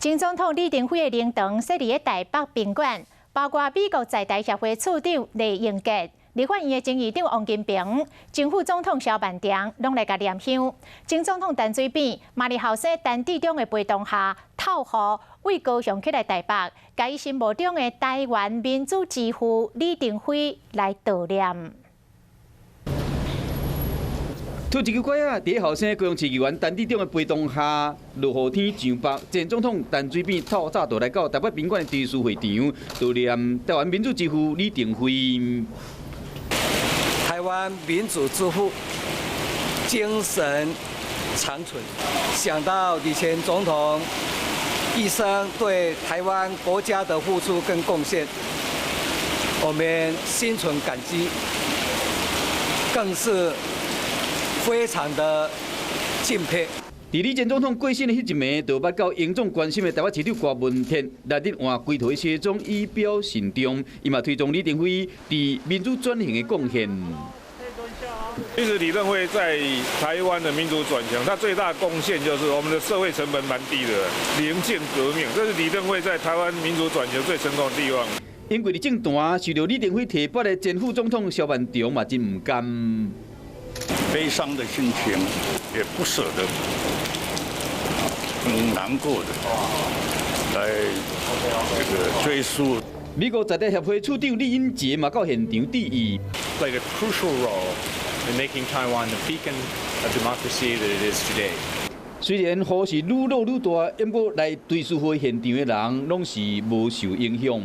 前总统李登辉的灵堂设立在台北宾馆，包括美国在台协会处长李英杰、立法院的前议长王金平、前副总统萧万长拢来甲念香。前总统陈水扁、马里后生陈致中的陪同下，透予为高雄起来台北，甲伊心目中的台湾民主之父李登辉来悼念。 推一支拐啊！伫后生高雄市议员陈致中的陪同下，落雨天上北，前总统陈水扁透早就来到台北宾馆的追思会场，悼念台湾民主之父李登辉。台湾民主之父精神长存。想到李前总统一生对台湾国家的付出跟贡献，我们心存感激，更是 非常的敬佩。伫李前总统过身的迄一暝，就捌到严重关心的台北市长郭文天来日换龟头卸妆以表慎重，伊嘛推崇李登辉伫民主转型的贡献。其实李登辉在台湾的民主转型，他最大的贡献就是我们的社会成本蛮低的，零件革命，这是李登辉在台湾民主转型最成功的地方。因为伫政坛受到李登辉提拔的前副总统萧万长嘛真唔甘。 悲伤的心情，也不舍得，很难过的，来这个追溯。美国在台协会处长李英杰嘛到现场致意。Played a crucial role in making Taiwan the beacon of democracy that it is today. 虽然雨是愈落愈大，不过来追思会现场的人拢是无受影响。